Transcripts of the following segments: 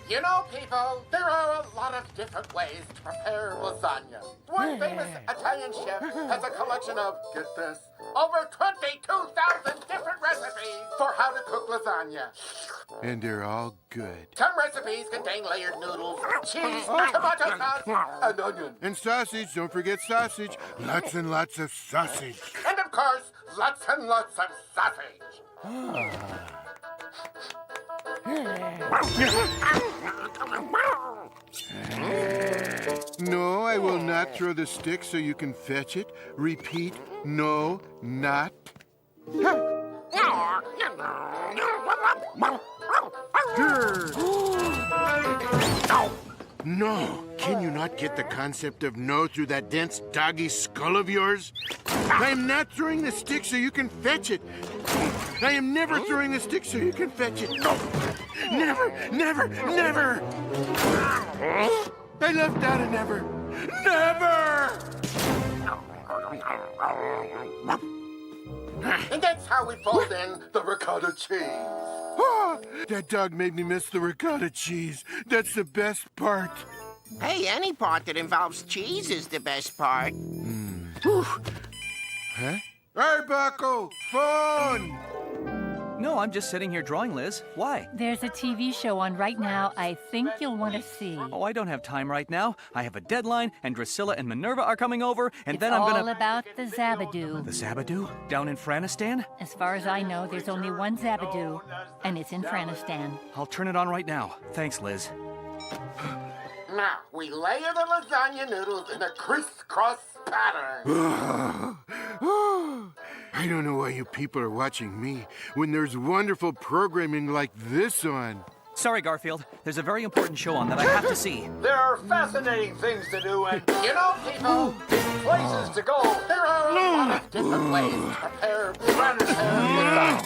You know, people, there are a lot of different ways to prepare lasagna. One famous Italian chef has a collection of, get this, over 22,000 different recipes for how to cook lasagna. And they're all good. Some recipes contain layered noodles, cheese, tomato sauce, and onion. And sausage, don't forget sausage. Lots and lots of sausage. And of course, lots and lots of sausage. No, I will not throw the stick so you can fetch it. Repeat, no, not. No, can you not get the concept of no through that dense doggy skull of yours? I am not throwing the stick so you can fetch it. I am never throwing the stick so you can fetch it. Never, never, never. I left out a never. Never! And that's how we fold in the ricotta cheese. Oh, that dog made me miss the ricotta cheese. That's the best part. Hey, any part that involves cheese is the best part. Huh? Hey, Bucko! Phone! No, I'm just sitting here drawing, Liz. Why? There's a TV show on right now I think you'll want to see. Oh, I don't have time right now. I have a deadline, and Drusilla and Minerva are coming over, and then I'm It's gonna... all about the Zabadoo. The Zabadoo? Down in Franistan? As far as I know, there's only one Zabadoo, and it's in Franistan. I'll turn it on right now. Thanks, Liz. Now, we layer the lasagna noodles in a crisscross pattern. I don't know why you people are watching me when there's wonderful programming like this on. Sorry, Garfield. There's a very important show on that I have to see. There are fascinating things to do and You know, people, places to go. there are a lot of different ways to prepare lasagna.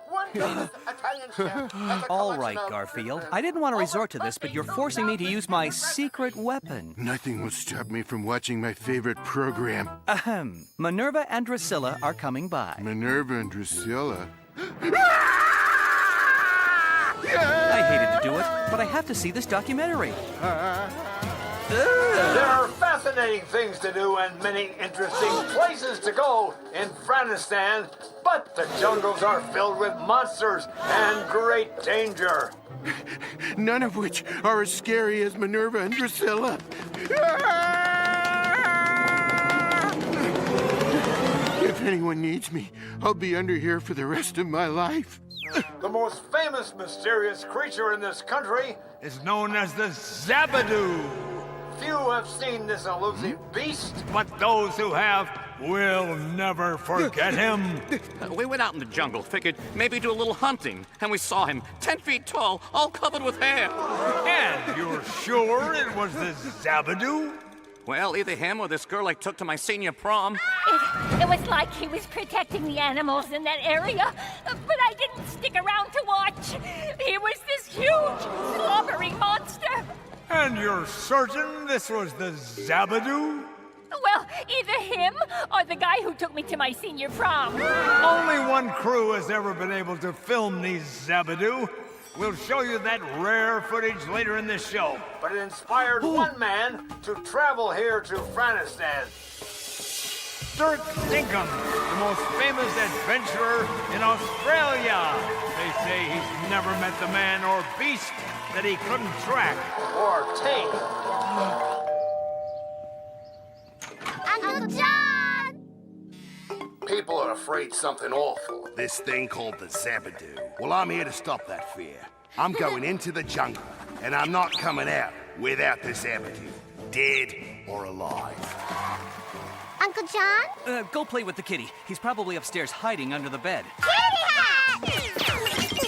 One famous Italian chef has a All collection right, of- Garfield. I didn't want to resort to this, but you're forcing me to use my secret weapon. Nothing will stop me from watching my favorite program. Ahem. Minerva and Drusilla are coming by. Minerva and Drusilla. I hated to do it, but I have to see this documentary. There are fascinating things to do and many interesting places to go in Franistan, but the jungles are filled with monsters and great danger. None of which are as scary as Minerva and Drusilla. If anyone needs me, I'll be under here for the rest of my life. The most famous mysterious creature in this country is known as the Zabadoo. Few have seen this elusive beast, but those who have will never forget him. We went out in the jungle, figured maybe do a little hunting, and we saw him, 10 feet tall, all covered with hair. And you're sure it was the Zabadoo? Well, either him or this girl I took to my senior prom. It was like he was protecting the animals in that area, but I didn't stick around to watch. He was this huge, slobbering monster. And you're certain this was the Zabadoo? Well, either him or the guy who took me to my senior prom. Only one crew has ever been able to film these Zabadoo. We'll show you that rare footage later in this show. But it inspired one man to travel here to Franistan. Dirk Dinkum, the most famous adventurer in Australia. They say he's never met the man or beast that he couldn't track or tame. Uncle John! People are afraid something awful. This thing called the Zabadoo. Well, I'm here to stop that fear. I'm going into the jungle, and I'm not coming out without the Zabadoo, dead or alive. Uncle John? Go play with the kitty. He's probably upstairs hiding under the bed. Kitty hat!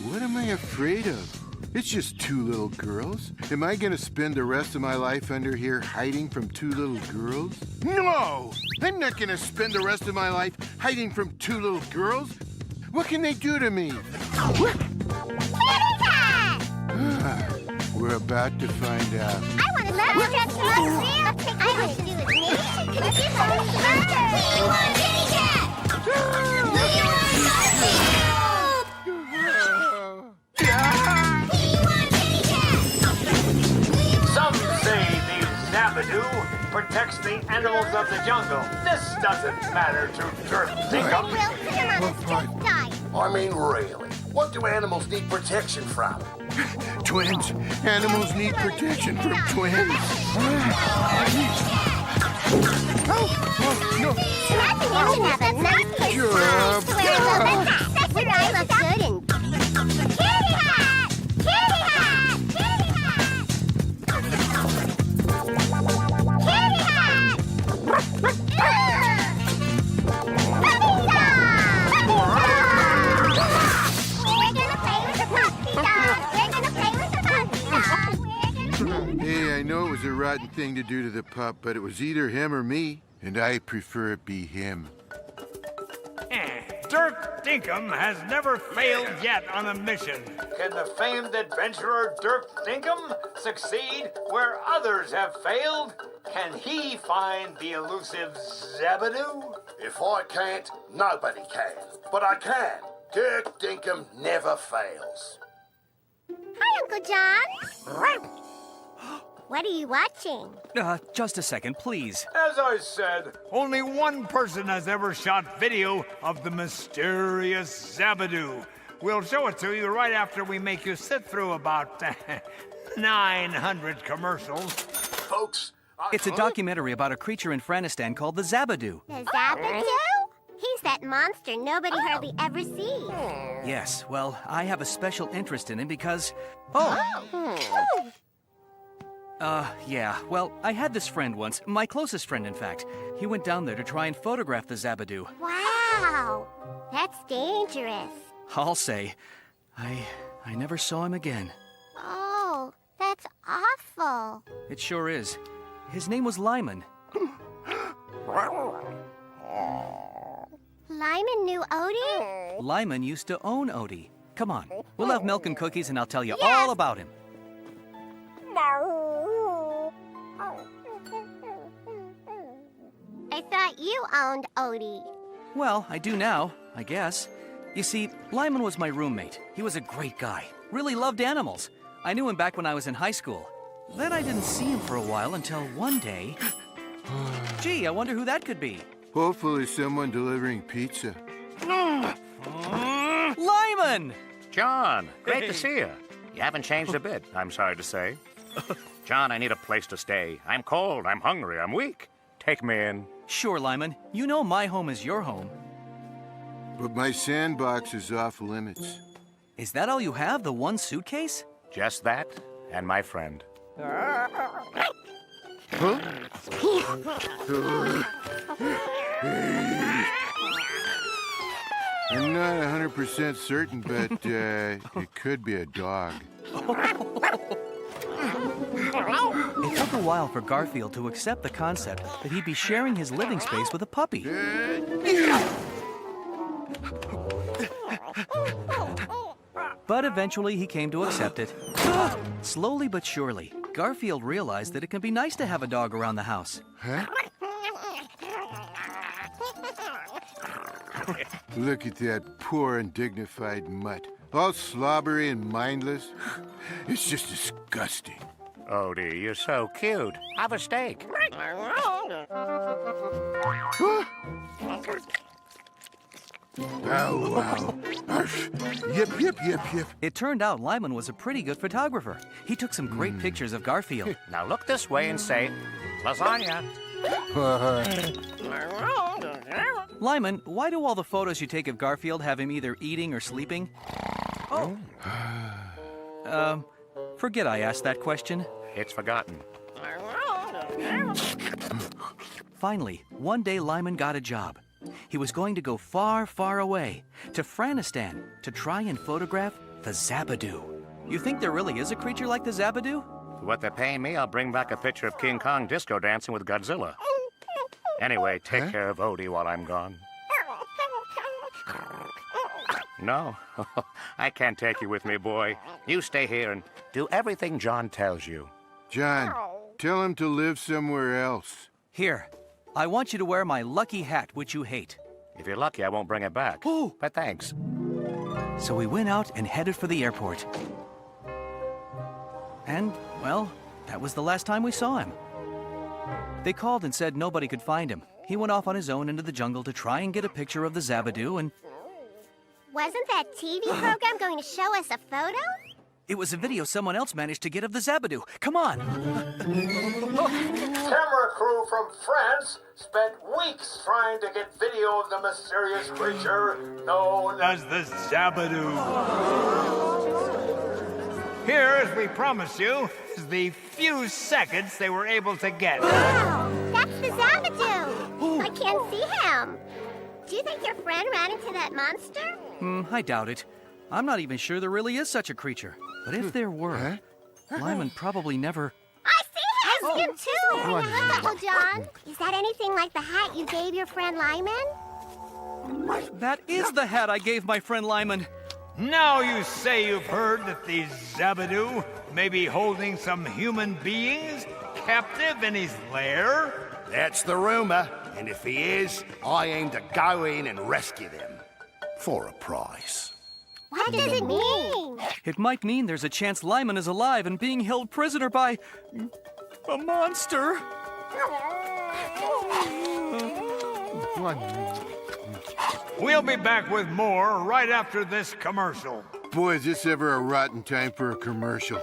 What am I afraid of? It's just two little girls. Am I gonna spend the rest of my life under here hiding from two little girls? No! I'm not gonna spend the rest of my life hiding from two little girls. What can they do to me? Kitty cat! We're about to find out. I want to learn. I Zabadoo protects the animals of the jungle. This doesn't matter to Dirk Then Dinkum. we'll put him on a strict diet. I mean, really, what do animals need protection from? Twins. Animals need protection from twins. No. Imagine you can have a nice kid Sure. house to wear a little hat. That's what I look good in. Kitty hat! Kitty hat! Kitty hat! Kitty hat! Puppy dog! We're gonna play with the puppy dog! We're gonna play with the puppy dog! Hey, I know it was a rotten thing to do to the pup, but it was either him or me, and I prefer it be him. Dirk Dinkum has never failed yet on a mission. Can the famed adventurer Dirk Dinkum succeed where others have failed? Can he find the elusive Zabadoo? If I can't, nobody can. But I can. Dirk Dinkum never fails. Hi, Uncle John. What are you watching? Just a second, please. As I said, only one person has ever shot video of the mysterious Zabadoo. We'll show it to you right after we make you sit through about 900 commercials. Folks, It's a documentary about a creature in Franistan called the Zabadoo. The Zabadoo? He's that monster nobody hardly ever sees. Yes, well, I have a special interest in him because... yeah. Well, I had this friend once, my closest friend, in fact. He went down there to try and photograph the Zabadoo. Wow, that's dangerous. I'll say, I never saw him again. Oh, that's awful. It sure is. His name was Lyman. Lyman knew Odie? Lyman used to own Odie. Come on, we'll have milk and cookies and I'll tell you all about him. I thought you owned Odie. Well, I do now, I guess. You see, Lyman was my roommate. He was a great guy. Really loved animals. I knew him back when I was in high school. Then I didn't see him for a while until one day... Gee, I wonder who that could be. Hopefully someone delivering pizza. Lyman! John, great to see you. You haven't changed a bit, I'm sorry to say. John, I need a place to stay. I'm cold, I'm hungry, I'm weak. Take me in. Sure, Lyman. You know my home is your home. But my sandbox is off limits. Is that all you have, the one suitcase? Just that, and my friend. I'm not 100% certain, but it could be a dog. It took a while for Garfield to accept the concept that he'd be sharing his living space with a puppy. But eventually he came to accept it. Slowly but surely, Garfield realized that it can be nice to have a dog around the house. Huh? Look at that poor, undignified mutt. All slobbery and mindless. It's just disgusting. Odie, you're so cute. Have a steak. Oh, wow. Yip, yip, yip, yip. It turned out Lyman was a pretty good photographer. He took some great pictures of Garfield. Now look this way and say, Lasagna. Lyman, why do all the photos you take of Garfield have him either eating or sleeping? Oh. Forget I asked that question. It's forgotten. Finally, one day Lyman got a job. He was going to go far, far away, to Franistan, to try and photograph the Zabadoo. You think there really is a creature like the Zabadoo? For what they're paying me, I'll bring back a picture of King Kong disco dancing with Godzilla. Anyway, take care of Odie while I'm gone. No, I can't take you with me, boy. You stay here and do everything John tells you. John, tell him to live somewhere else. Here, I want you to wear my lucky hat, which you hate. If you're lucky, I won't bring it back. Oh! But thanks. So we went out and headed for the airport. And, well, that was the last time we saw him. They called and said nobody could find him. He went off on his own into the jungle to try and get a picture of the Zabadoo, and Wasn't that TV program going to show us a photo? it was a video someone else managed to get of the Zabadoo. Come on! Camera crew from France spent weeks trying to get video of the mysterious creature known as the Zabadoo. Here, as we promised you, is the few seconds they were able to get. Wow, that's the Zabadoo. I can't see him. Do you think your friend ran into that monster? I doubt it. I'm not even sure there really is such a creature. But if there were, Lyman probably never... I see him too. Look, Uncle John. Is that anything like the hat you gave your friend Lyman? That is the hat I gave my friend Lyman. Now you say you've heard that the Zabadoo may be holding some human beings captive in his lair? That's the rumor, and if he is, I aim to go in and rescue them. For a price. What does it mean? It might mean there's a chance Lyman is alive and being held prisoner by... a monster. We'll be back with more right after this commercial. Boy, is this ever a rotten time for a commercial.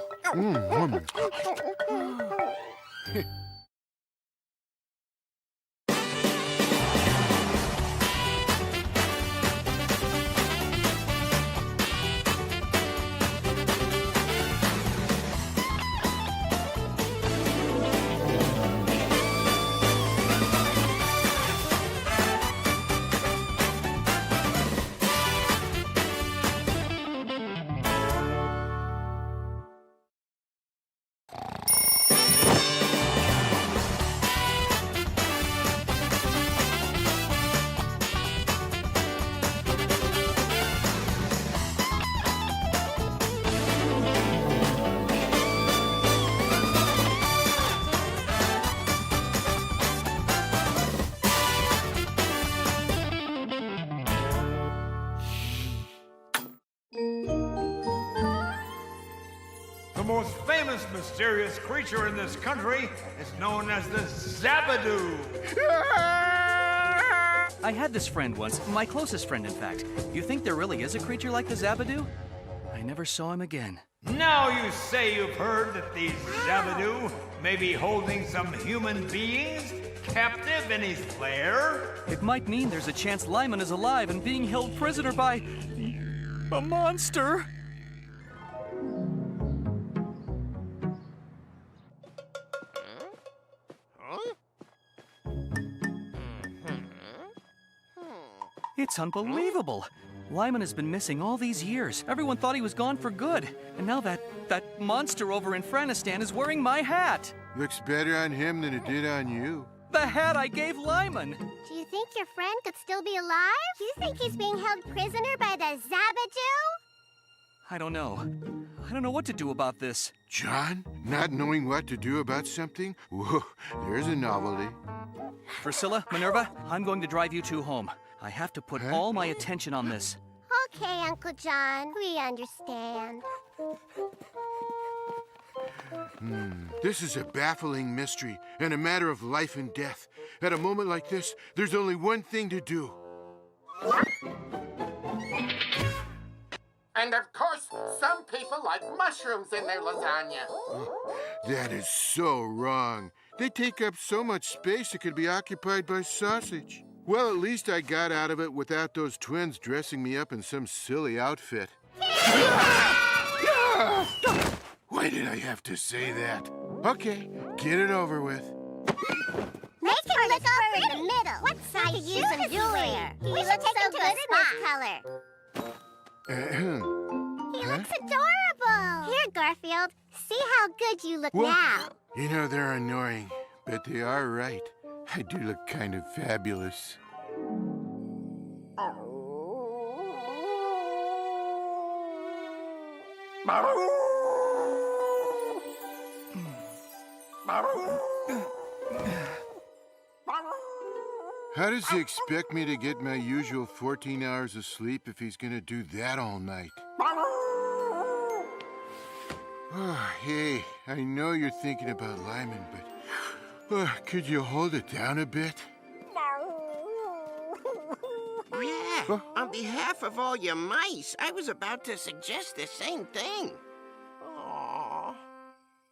The most famous mysterious creature in this country is known as the Zabadoo. I had this friend once, my closest friend, in fact. You think there really is a creature like the Zabadoo? I never saw him again. Now you say you've heard that the Zabadoo may be holding some human beings captive in his lair? It might mean there's a chance Lyman is alive and being held prisoner by... a monster. It's unbelievable. Lyman has been missing all these years. Everyone thought he was gone for good. And now that monster over in Franistan is wearing my hat. Looks better on him than it did on you. The hat I gave Lyman. Do you think your friend could still be alive? Do you think he's being held prisoner by the Zabadoo? I don't know. I don't know what to do about this. John, not knowing what to do about something? Whoa, there's a novelty. Priscilla, Minerva, I'm going to drive you two home. I have to put all my attention on this. Okay, Uncle John, we understand. This is a baffling mystery and a matter of life and death. At a moment like this, there's only one thing to do. And of course, some people like mushrooms in their lasagna. That is so wrong. They take up so much space it could be occupied by sausage. Well, at least I got out of it without those twins dressing me up in some silly outfit. Why did I have to say that? Okay, get it over with. Make him look over in the middle. What size shoes does he wear? We should take him to a spa. He looks adorable. Here, Garfield, see how good you look now. You know, they're annoying, but they are right. I do look kind of fabulous. How does he expect me to get my usual 14 hours of sleep if he's gonna do that all night? Oh, hey, I know you're thinking about Lyman, but Could you hold it down a bit? Yeah, on behalf of all your mice, I was about to suggest the same thing. Aww.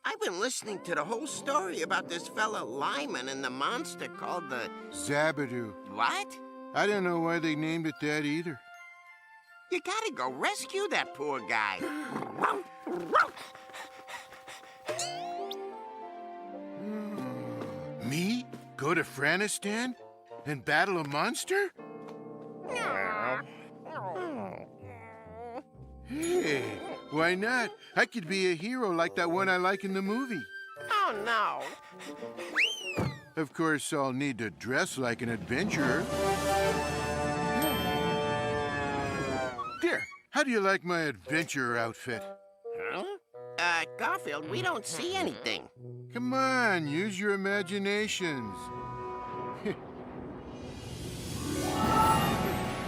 I've been listening to the whole story about this fella Lyman and the monster called the... Zabadoo. What? I don't know why they named it that either. You gotta go rescue that poor guy. Me? Go to Franistan? And battle a monster? Hey, why not? I could be a hero like that one I like in the movie. Oh, no. Of course, I'll need to dress like an adventurer. There, how do you like my adventurer outfit? Huh? Garfield, we don't see anything. Come on, use your imaginations.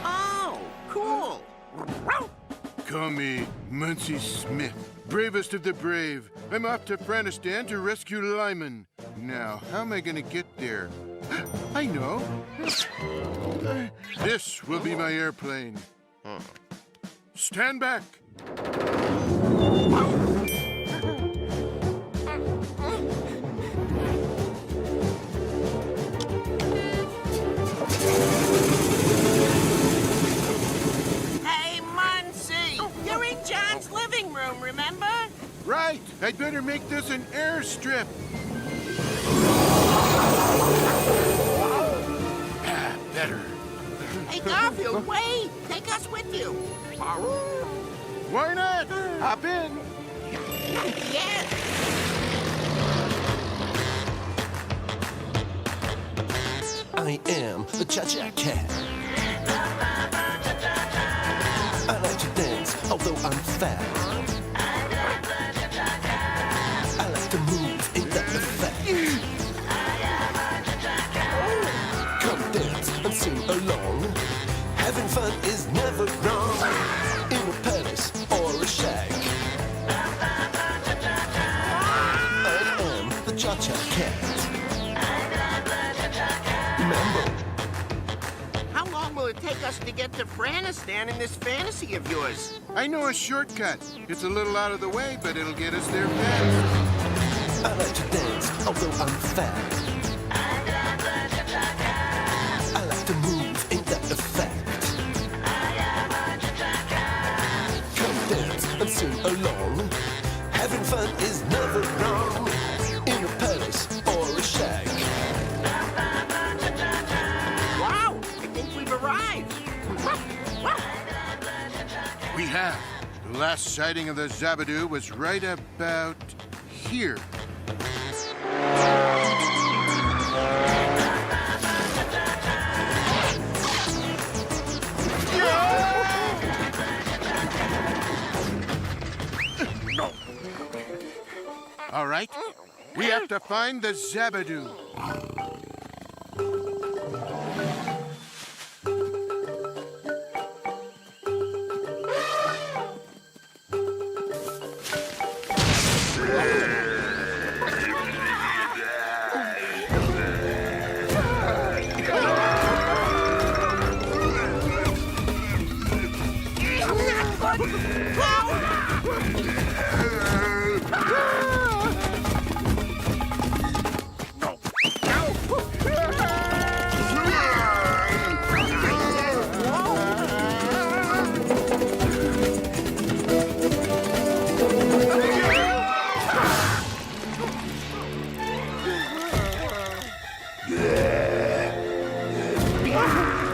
Oh, cool. Call me Muncie Smith, bravest of the brave. I'm off to Franistan to rescue Lyman. Now, how am I gonna get there? I know. This will be my airplane. Stand back. Hey, Muncie! You're in John's living room, remember? Right, I'd better make this an airstrip. Better. Hey, Garfield, wait! Take us with you. Why not? Hop in. Yeah. I am the Cha-Cha Cat. I like to dance, although I'm fat. I like to move, ain't that the fact? Come dance and sing along. Having fun is never wrong. In a palace or a shack. I am the Cha-Cha Cat. Remember. How long will it take us to get to Franistan in this fantasy of yours? I know a shortcut. It's a little out of the way, but it'll get us there fast. I like to dance, although I'm fat. I like to move, ain't that a fact? Come dance and sing along. Having fun is never wrong. In a palace or a shack. Wow, I think we've arrived. We have. The last sighting of the Zabadoo was right about here. All right, we have to find the Zabadoo.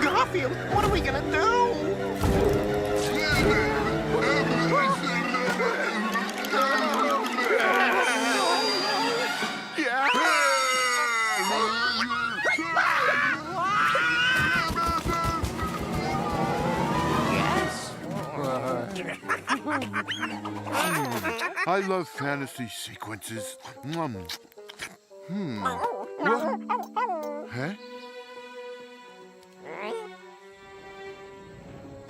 Garfield, what are we gonna do? I love fantasy sequences. What? Huh?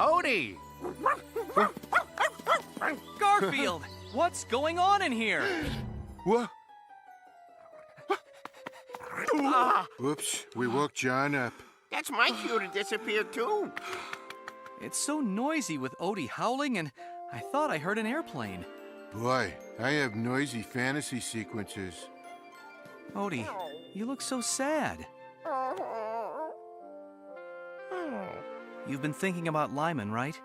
Odie! Garfield, what's going on in here? What? Whoops, we woke John up. That's my cue to disappear, too. It's so noisy with Odie howling, and I thought I heard an airplane. Boy, I have noisy fantasy sequences. Odie, you look so sad. You've been thinking about Lyman, right?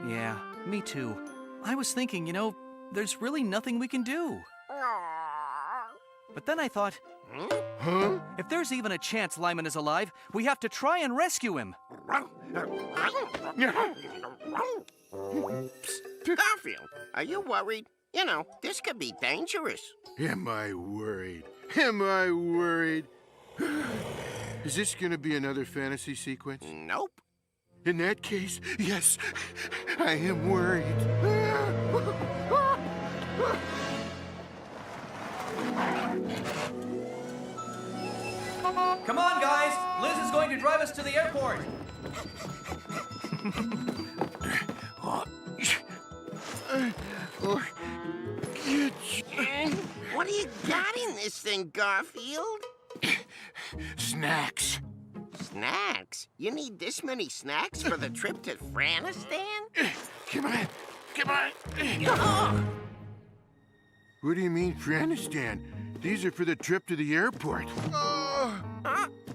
Yeah, me too. I was thinking, there's really nothing we can do. But then I thought, if there's even a chance Lyman is alive, we have to try and rescue him. Garfield, are you worried? This could be dangerous. Am I worried? Am I worried? Is this gonna be another fantasy sequence? Nope. In that case, yes, I am worried. Come on, guys! Liz is going to drive us to the airport. What do you got in this thing, Garfield? Snacks. Snacks? You need this many snacks for the trip to Franistan? Come on, come on. What do you mean, Franistan? These are for the trip to the airport. Ouch.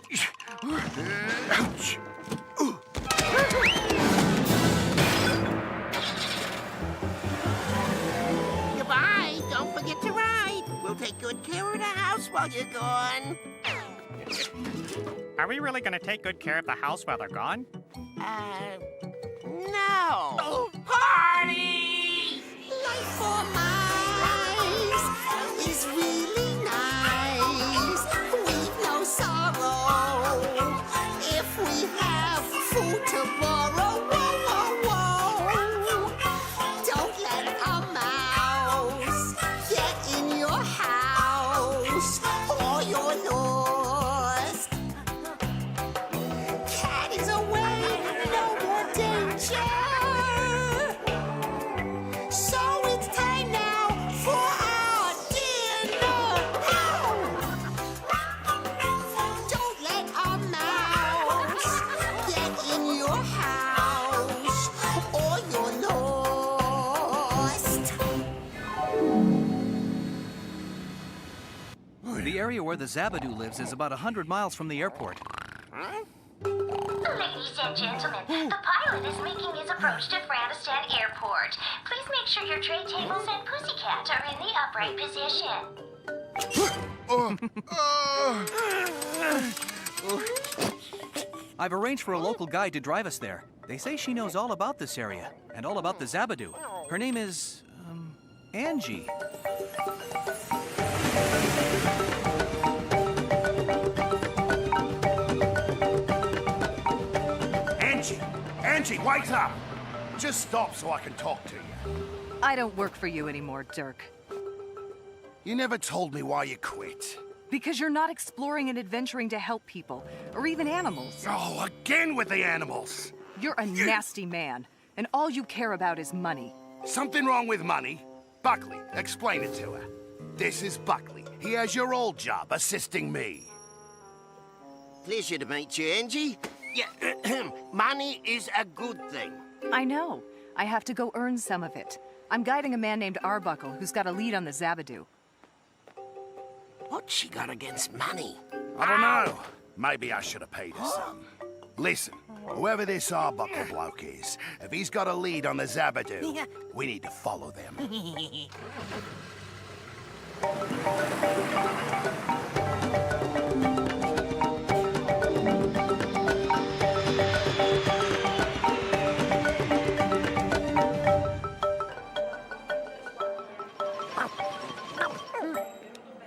Goodbye. Don't forget to ride. We'll take good care of the house while you're gone. Are we really going to take good care of the house while they're gone? No. Party! Life for mice is really nice. We've no sorrow if we have food to borrow. Whoa, whoa, whoa. Don't let a mouse get in your house or you're lost. Cat is away, no more danger. So it's time now for our dinner. Don't let a mouse get in your house or you're lost. The area where the Zabadoo lives is about 100 miles from the airport. Ladies and gentlemen, the pilot is making his approach to Franistan Airport. Please make sure your tray tables and pussycat are in the upright position. I've arranged for a local guide to drive us there. They say she knows all about this area and all about the Zabadoo. Her name is, Angie. Angie, wake up! Just stop so I can talk to you. I don't work for you anymore, Dirk. You never told me why you quit. Because you're not exploring and adventuring to help people, or even animals. Oh, again with the animals! You're a nasty man, and all you care about is money. Something wrong with money? Buckley, explain it to her. This is Buckley. He has your old job, assisting me. Pleasure to meet you, Angie. Yeah, money is a good thing. I know. I have to go earn some of it. I'm guiding a man named Arbuckle who's got a lead on the Zabadoo. What's she got against money? I don't know. Maybe I should have paid her some. Listen, whoever this Arbuckle bloke is, if he's got a lead on the Zabadoo, we need to follow them.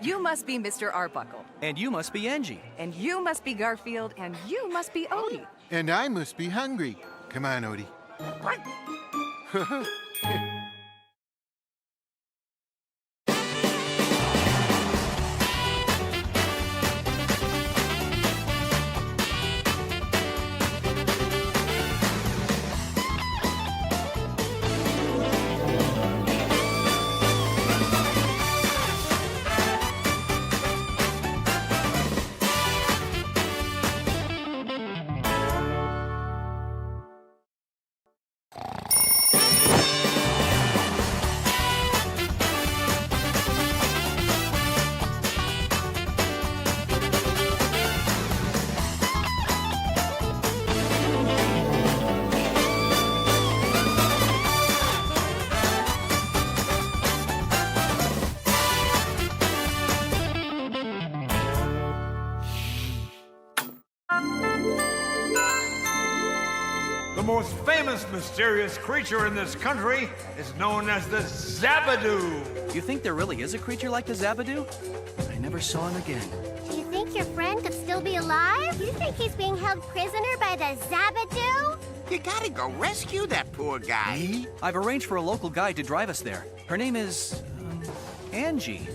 You must be Mr. Arbuckle. And you must be Angie. And you must be Garfield, and you must be Odie. And I must be hungry. Come on, Odie. most famous mysterious creature in this country is known as the Zabadoo. You think there really is a creature like the Zabadoo? I never saw him again. Do you think your friend could still be alive? You think he's being held prisoner by the Zabadoo? You gotta go rescue that poor guy. I've arranged for a local guide to drive us there. Her name is... Angie.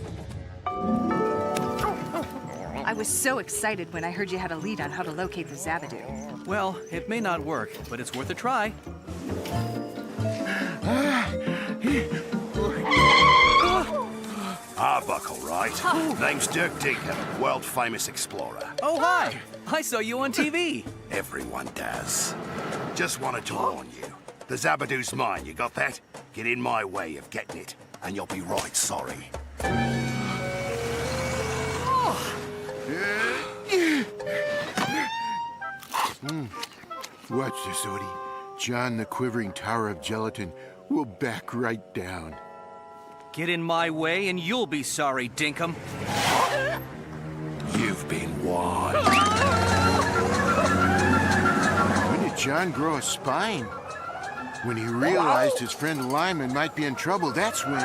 I was so excited when I heard you had a lead on how to locate the Zabadoo. Well, it may not work, but it's worth a try. Arbuckle, right? Name's Dirk Dinkum, world-famous explorer. Oh, hi! I saw you on TV. Everyone does. Just wanted to warn you. The Zabadoo's mine, you got that? Get in my way of getting it, and you'll be right sorry. Watch this, Odie. John the Quivering Tower of Gelatin will back right down. Get in my way and you'll be sorry, Dinkum. You've been warned. When did John grow a spine? When he realized his friend Lyman might be in trouble, that's when...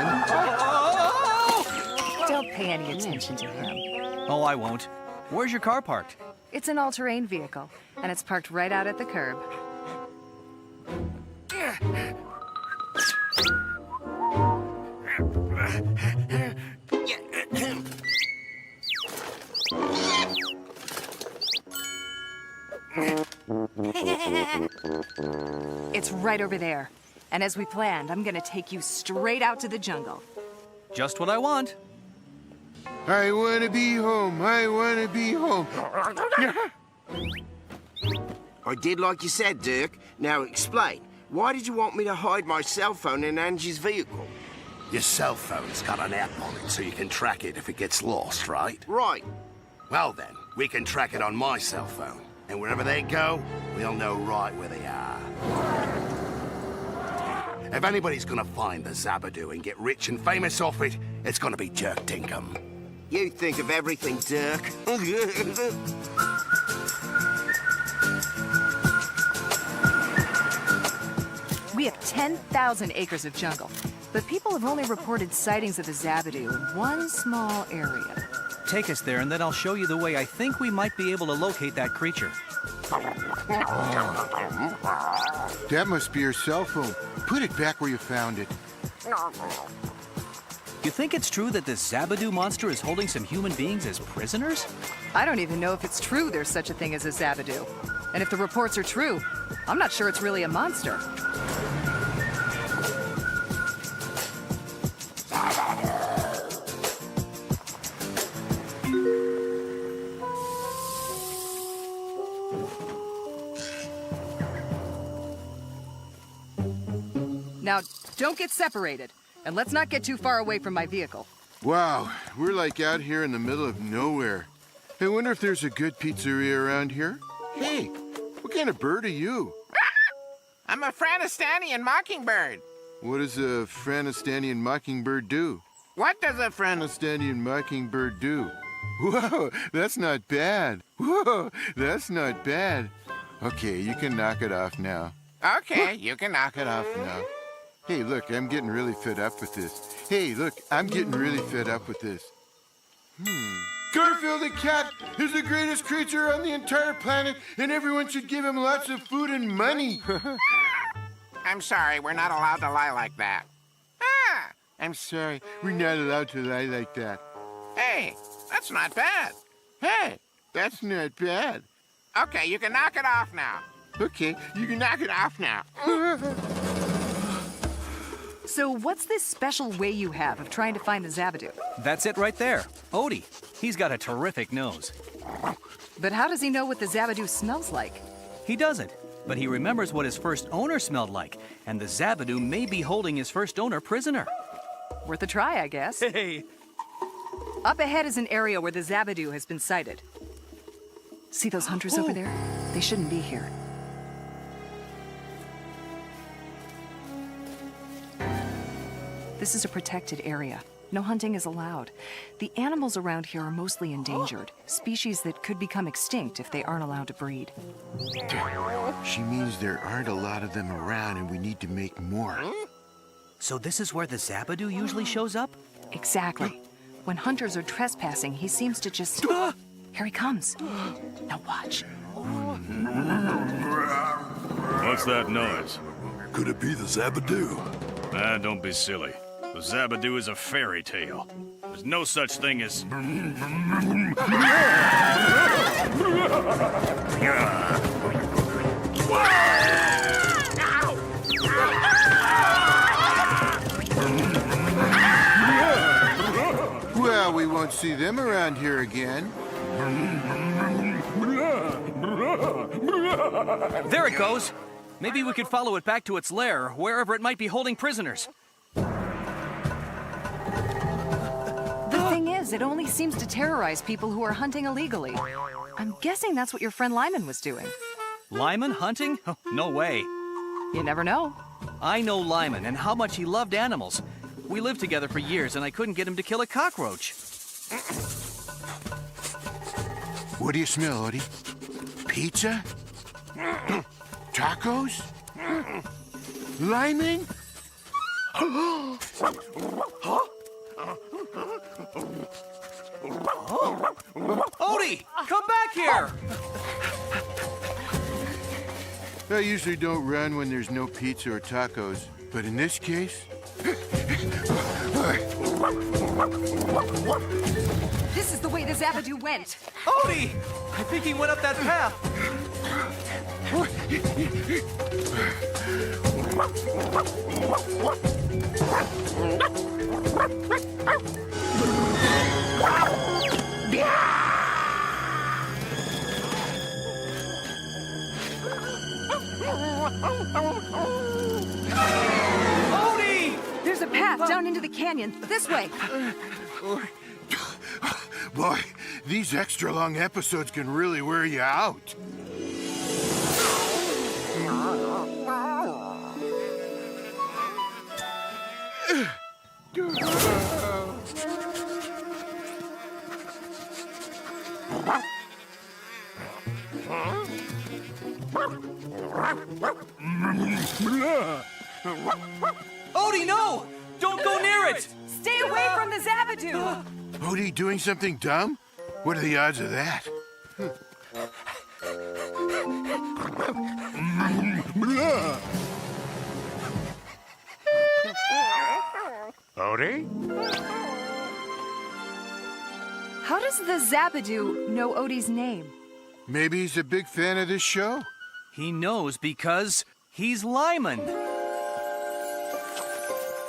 Don't pay any attention to him. Oh, I won't. Where's your car parked? It's an all-terrain vehicle, and it's parked right out at the curb. It's right over there. And as we planned, I'm gonna take you straight out to the jungle. Just what I want. I want to be home. I want to be home. I did like you said, Dirk. Now explain. Why did you want me to hide my cell phone in Angie's vehicle? Your cell phone's got an app on it so you can track it if it gets lost, right? Right. Well then, we can track it on my cell phone. And wherever they go, we'll know right where they are. If anybody's gonna find the Zabadoo and get rich and famous off it, it's gonna be Dirk Dinkum. You think of everything, Dirk. We have 10,000 acres of jungle, but people have only reported sightings of the Zabadoo in one small area. Take us there, and then I'll show you the way I think we might be able to locate that creature. That must be your cell phone. Put it back where you found it. You think it's true that this Zabadoo monster is holding some human beings as prisoners? I don't even know if it's true there's such a thing as a Zabadoo. And if the reports are true, I'm not sure it's really a monster. Now, don't get separated, and let's not get too far away from my vehicle. Wow, we're like out here in the middle of nowhere. I wonder if there's a good pizzeria around here. Hey, what kind of bird are you? I'm a Franistanian mockingbird. What does a Franistanian mockingbird do? What does a Franistanian mockingbird do? Whoa, that's not bad. Whoa, that's not bad. Okay, you can knock it off now. Okay, you can knock it off now. Hey, look, I'm getting really fed up with this. Hey, look, I'm getting really fed up with this. Garfield the cat is the greatest creature on the entire planet, and everyone should give him lots of food and money. I'm sorry, we're not allowed to lie like that. I'm sorry, we're not allowed to lie like that. Hey, that's not bad. Hey, that's not bad. Okay, you can knock it off now. Okay, you can knock it off now. So what's this special way you have of trying to find the Zabadoo? That's it right there. Odie. He's got a terrific nose. But how does he know what the Zabadoo smells like? He doesn't, but he remembers what his first owner smelled like, and the Zabadoo may be holding his first owner prisoner. Worth a try, I guess. Hey. Up ahead is an area where the Zabadoo has been sighted. See those hunters over there? They shouldn't be here. This is a protected area. No hunting is allowed. The animals around here are mostly endangered, species that could become extinct if they aren't allowed to breed. She means there aren't a lot of them around and we need to make more. So this is where the Zabadoo usually shows up? Exactly. When hunters are trespassing, he seems to just... Here he comes. Now watch. What's that noise? Could it be the Zabadoo? Ah, don't be silly. The Zabadoo is a fairy tale. There's no such thing as... Well, we won't see them around here again. There it goes. Maybe we could follow it back to its lair, wherever it might be holding prisoners. The thing is, it only seems to terrorize people who are hunting illegally. I'm guessing that's what your friend Lyman was doing. Lyman hunting? Oh, no way. You never know. I know Lyman and how much he loved animals. We lived together for years, and I couldn't get him to kill a cockroach. What do you smell, Odie? Pizza? Tacos? Lyman? Odie, come back here! I usually don't run when there's no pizza or tacos, but in this case... This is the way the Zabadoo went. Odie! I think he went up that path. Odie! There's a path down into the canyon. This way. Boy, these extra long episodes can really wear you out. Odie, no! Don't go near it! Stay away from the Zabadoo! Odie doing something dumb? What are the odds of that? Odie? How does the Zabadoo know Odie's name? Maybe he's a big fan of this show. He knows because he's Lyman.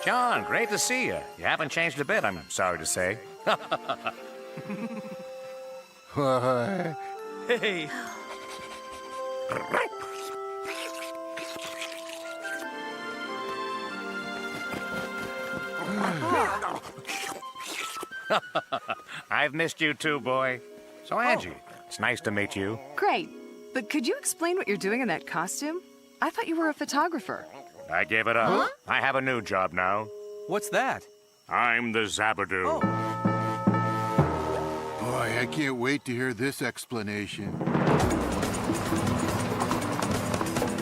John, great to see you. You haven't changed a bit, I'm sorry to say. Hey. I've missed you too, boy. So, Angie, it's nice to meet you. Great. But could you explain what you're doing in that costume? I thought you were a photographer. I gave it up. Huh? I have a new job now. What's that? I'm the Zabadoo. Boy, I can't wait to hear this explanation.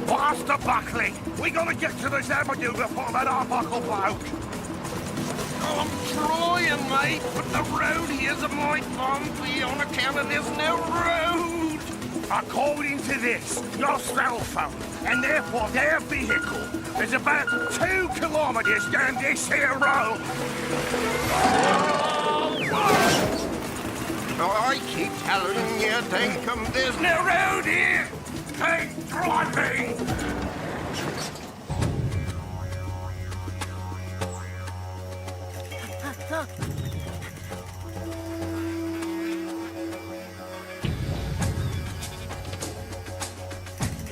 Master Buckley, we gotta get to the Zabadoo before that Arbuckle bloke. Oh, I'm trying, mate, but the road here's a mite bumpy on account of there's no road. According to this, your cell phone, and therefore their vehicle, is about 2 kilometers down this here road. I keep telling you, Dinkum, there's no road here. Keep driving.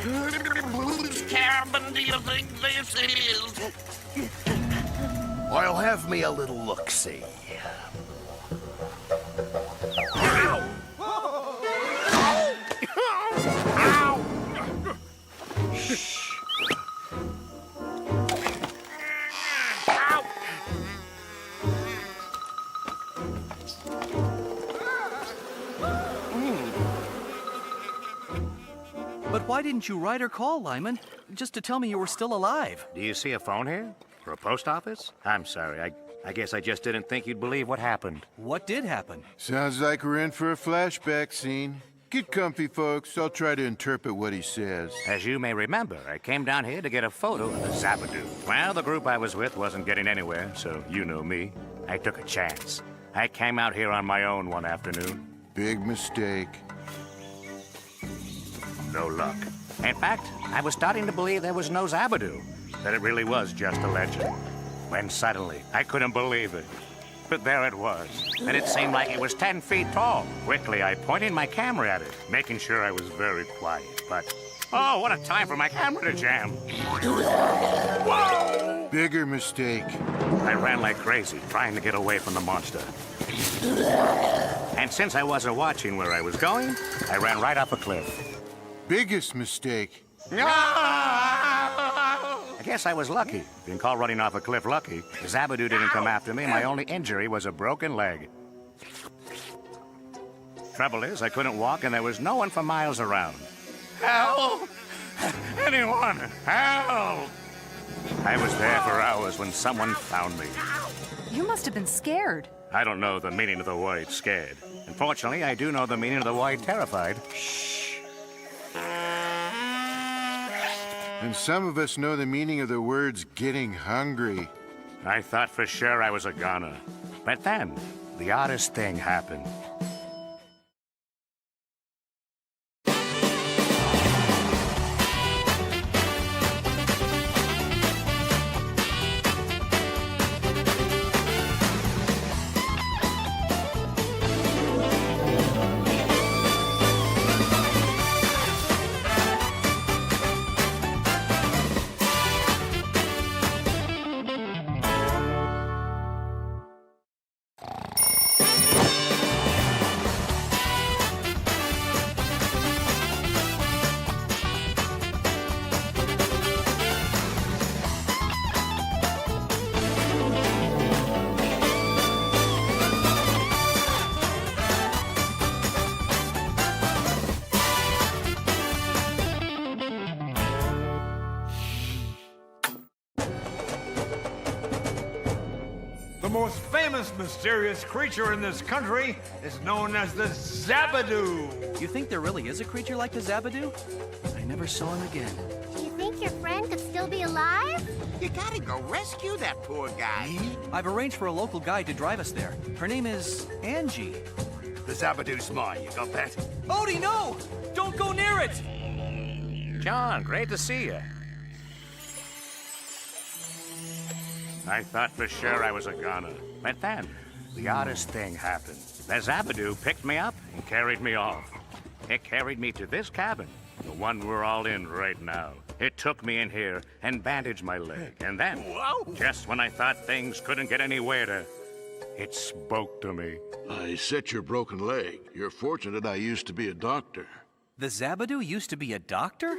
Whose cabin do you think this is? I'll have me a little look-see. Ow! Ow! Ow! Shh. Ow! why didn't you write or call, Lyman? Just to tell me you were still alive. Do you see a phone here? Or a post office? I'm sorry. I guess I just didn't think you'd believe what happened. What did happen? Sounds like we're in for a flashback scene. Get comfy, folks. I'll try to interpret what he says. As you may remember, I came down here to get a photo of the Zabadoo. Well, the group I was with wasn't getting anywhere, so you know me. I took a chance. I came out here on my own one afternoon. Big mistake. No luck. In fact, I was starting to believe there was no Zabadoo, that it really was just a legend. When suddenly, I couldn't believe it. But there it was, and it seemed like it was 10 feet tall. Quickly, I pointed my camera at it, making sure I was very quiet. But, oh, what a time for my camera to jam. Whoa! Bigger mistake. I ran like crazy, trying to get away from the monster. And since I wasn't watching where I was going, I ran right off a cliff. Biggest mistake. I guess I was lucky. You can call running off a cliff lucky. The Zabadoo didn't come after me. My only injury was a broken leg. Trouble is, I couldn't walk and there was no one for miles around. Help! Anyone! Help! I was there for hours when someone found me. You must have been scared. I don't know the meaning of the word scared. Unfortunately, I do know the meaning of the word terrified. And some of us know the meaning of the words getting hungry. I thought for sure I was a goner. But then, the oddest thing happened. The most famous mysterious creature in this country is known as the Zabadoo. You think there really is a creature like the Zabadoo? I never saw him again. Do you think your friend could still be alive? You gotta go rescue that poor guy. I've arranged for a local guide to drive us there. Her name is Angie. The Zabadoo's mine, you got that? Odie, no! Don't go near it! John, great to see you. I thought for sure I was a goner. But then, the oddest thing happened. The Zabadoo picked me up and carried me off. It carried me to this cabin, the one we're all in right now. It took me in here and bandaged my leg. And then, Whoa. just when I thought things couldn't get any weirder, it spoke to me. I set your broken leg. You're fortunate I used to be a doctor. The Zabadoo used to be a doctor?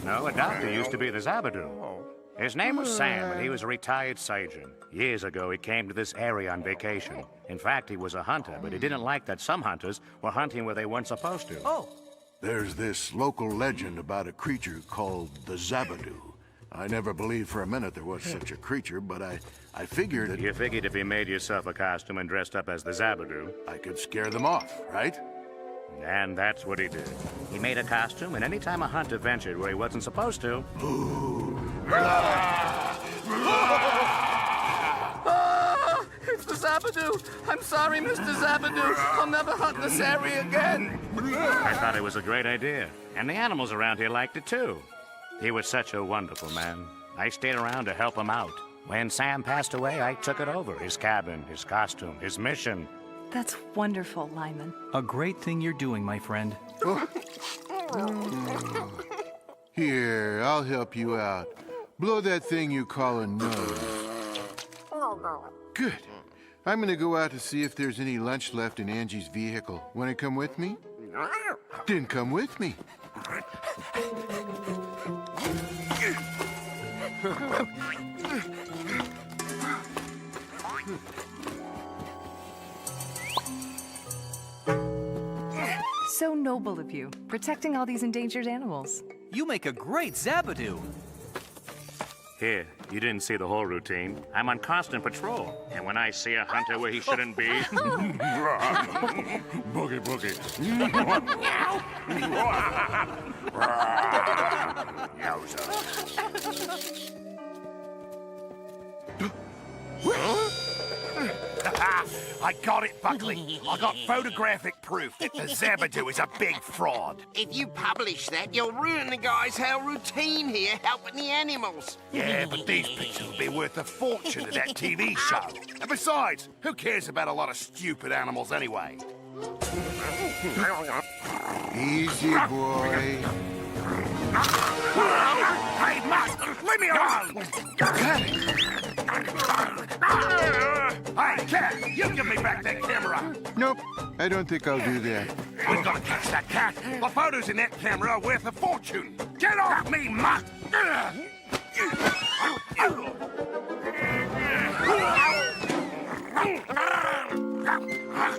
No, a doctor used to be the Zabadoo. His name was Sam, and he was a retired surgeon. Years ago, he came to this area on vacation. In fact, he was a hunter, but he didn't like that some hunters were hunting where they weren't supposed to. Oh. There's this local legend about a creature called the Zabadoo. I never believed for a minute there was such a creature, but I figured that... You figured if you made yourself a costume and dressed up as the Zabadoo... I could scare them off, right? And that's what he did. He made a costume, and anytime a hunter ventured where he wasn't supposed to... It's the Zabadoo! I'm sorry, Mr. Zabadoo! I'll never hunt this area again! I thought it was a great idea, and the animals around here liked it too. He was such a wonderful man. I stayed around to help him out. When Sam passed away, I took it over. His cabin, his costume, his mission. That's wonderful, Lyman. A great thing you're doing, my friend. Here, I'll help you out. Blow that thing you call a nose. Good. I'm gonna go out to see if there's any lunch left in Angie's vehicle. Wanna come with me? Then come with me. so noble of you, protecting all these endangered animals. You make a great Zabadoo. Here, you didn't see the whole routine. I'm on constant patrol. And when I see a hunter where he shouldn't be... Boogie, boogie. I got it, Buckley. I got photographic proof that the Zabadoo is a big fraud. If you publish that, you'll ruin the guy's whole routine here helping the animals. Yeah, but these pictures will be worth a fortune to that TV show. And besides, who cares about a lot of stupid animals anyway? Easy, boy. Hey, Matt, leave me alone! Hey, cat, you give me back that camera. Nope, I don't think I'll do that. We've got to catch that cat. The photos in that camera are worth a fortune. Get off me, mutt!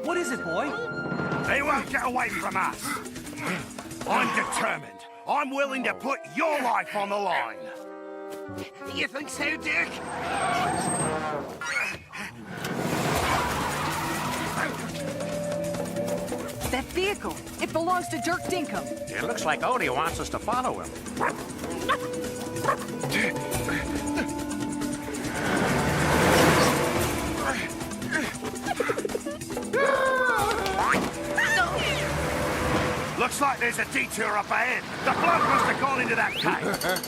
What is it, boy? They won't get away from us. I'm determined. I'm willing to put your life on the line. You think so, Dick? That vehicle, it belongs to Dirk Dinkum. It looks like Odie wants us to follow him. Looks like there's a detour up ahead. The bloke must have gone into that cave.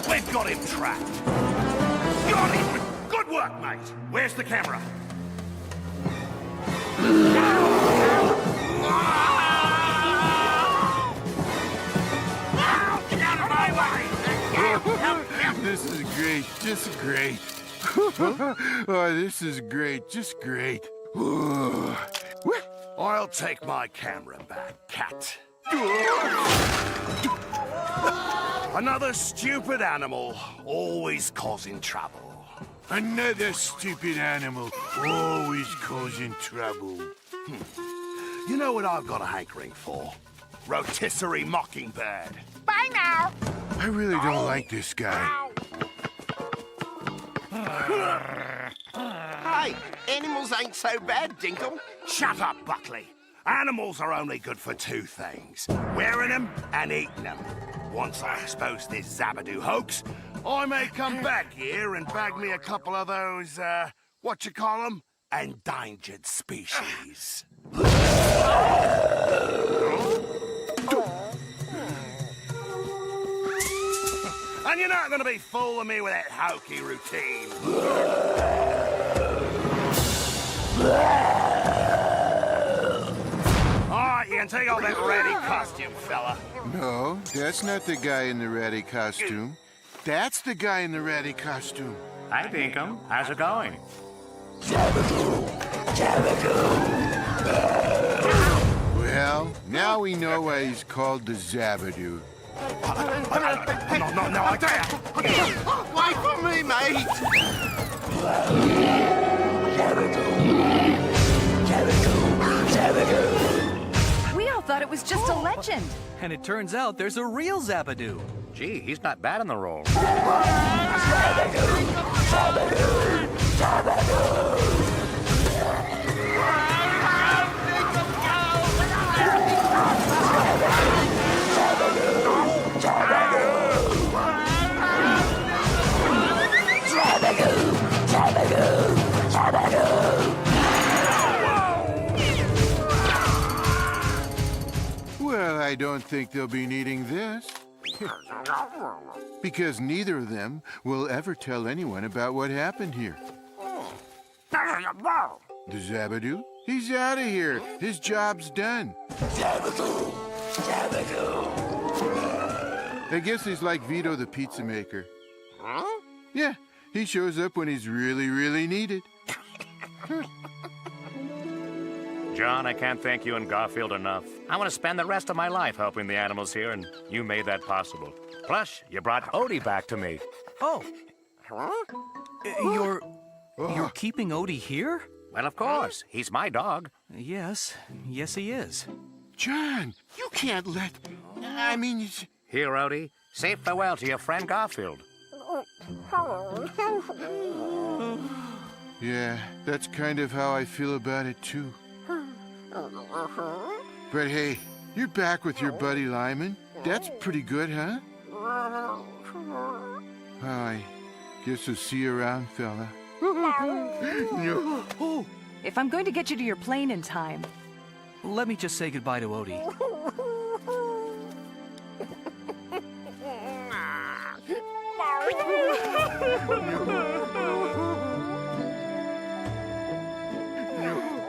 We've got him trapped. Got him! Good work, mate. Where's the camera? Get out of my way! This is great, just great. Oh, this is great, just great. I'll take my camera back, cat. Another stupid animal, always causing trouble. Another stupid animal, always causing trouble. You know what I've got a hankering for? Rotisserie mockingbird. Bye now. I really don't like this guy. Hey, animals ain't so bad, Dinkle. Shut up, Buckley. Animals are only good for two things. Wearing them and eating them. Once I expose this Zabadoo hoax, I may come back here and bag me a couple of those, what you call them? Endangered species. And you're not gonna be fooling me with that hokey routine. All right, you can take off that ratty costume, fella. No, that's not the guy in the ratty costume. That's the guy in the ratty costume. Hi, Dinkum. How's it going? Well, now we know why he's called the Zabadoo. No, I dare! Wait for me, mate! We all thought it was just a legend. And it turns out there's a real Zabadoo. Gee, he's not bad in the role. Well, I don't think they'll be needing this. Because neither of them will ever tell anyone about what happened here. The Zabadoo? He's out of here. His job's done. Zabadoo. I guess he's like Vito the pizza maker. Huh? Yeah, he shows up when he's really, really needed. John, I can't thank you and Garfield enough. I want to spend the rest of my life helping the animals here, and you made that possible. Plus, you brought Odie back to me. Oh. Huh? You're keeping Odie here? Well, of course. He's my dog. Yes he is. John, you can't let... I mean... Here, Odie, say farewell to your friend Garfield. Yeah, that's kind of how I feel about it, too. But hey, you're back with your buddy Lyman. That's pretty good, huh? Well, I guess I'll see you around, fella. No. Oh, if I'm going to get you to your plane in time. Let me just say goodbye to Odie.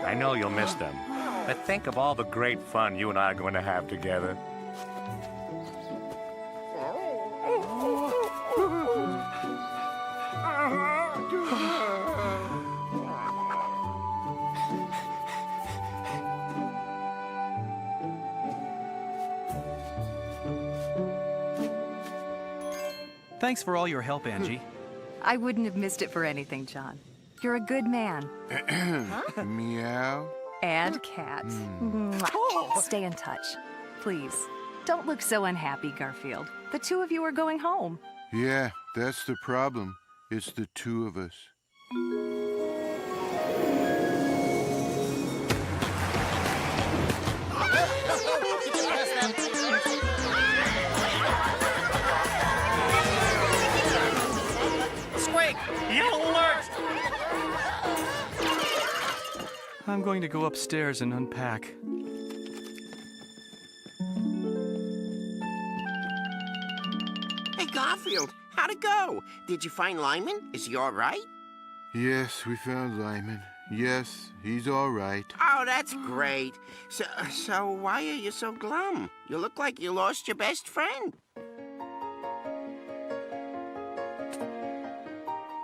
I know you'll miss them, but think of all the great fun you and I are going to have together. Thanks for all your help, Angie. I wouldn't have missed it for anything, John. You're a good man. Meow. And cat. Mwah. Stay in touch. Please. Don't look so unhappy, Garfield. The two of you are going home. Yeah, that's the problem. It's the two of us. Squeak! You alert! I'm going to go upstairs and unpack. Hey, Garfield, how'd it go? Did you find Lyman? Is he all right? Yes, we found Lyman. Yes, he's all right. Oh, that's great. So why are you so glum? You look like you lost your best friend.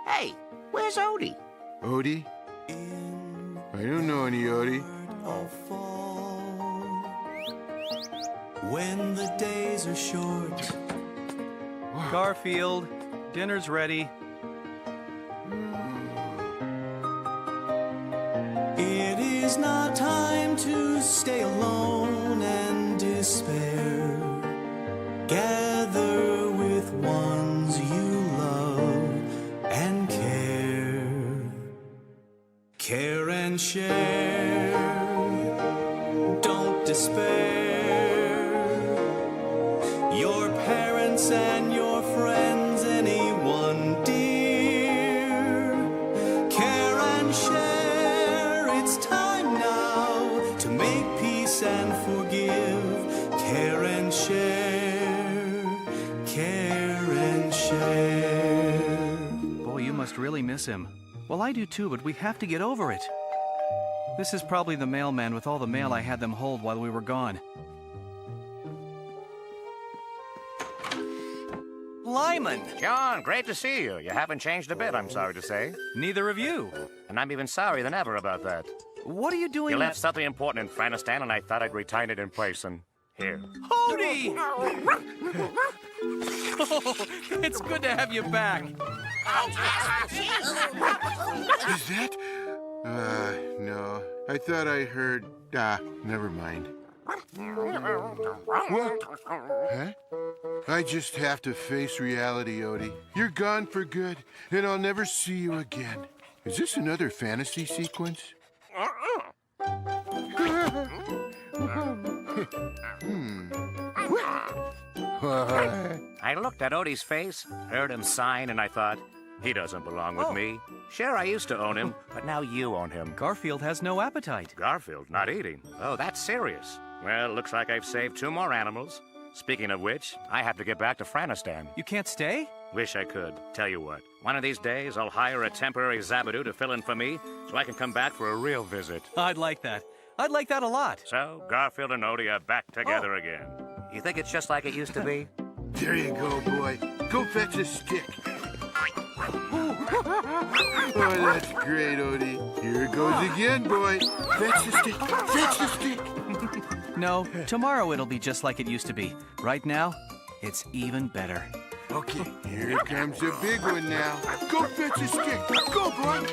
Hey, where's Odie? Odie? I don't know any Odie. When the days are short. Garfield, dinner's ready. It is not time to stay alone and despair. Gather with ones you love and care. Care and share. Don't despair. Your parents and your friends, anyone dear. Care and share. It's time now to make peace and forgive. Care and share. Care and share. Boy, you must really miss him. Well, I do too, but we have to get over it. This is probably the mailman with all the mail I had them hold while we were gone. Lyman! John, great to see you. You haven't changed a bit, I'm sorry to say. Neither of you. And I'm even sorrier than ever about that. What are you doing? You left something important in Franistan, and I thought I'd return it in place, and here. Odie! Oh, it's good to have you back. Is that? No. I thought I heard... never mind. What? Huh? I just have to face reality, Odie. You're gone for good, and I'll never see you again. Is this another fantasy sequence? I looked at Odie's face, heard him sign, and I thought, he doesn't belong with me. Sure, I used to own him, but now you own him. Garfield has no appetite. Garfield not eating? Oh, that's serious. Well, looks like I've saved 2 more animals. Speaking of which, I have to get back to Franistan. You can't stay? Wish I could. Tell you what, one of these days I'll hire a temporary Zabadoo to fill in for me so I can come back for a real visit. I'd like that. I'd like that a lot. So, Garfield and Odie are back together again. You think it's just like it used to be? There you go, boy. Go fetch a stick. Oh, that's great, Odie. Here it goes again, boy. Fetch the stick. Fetch the stick. No, tomorrow it'll be just like it used to be. Right now, it's even better. Okay, here comes the big one now. Go fetch a stick. Go, boy.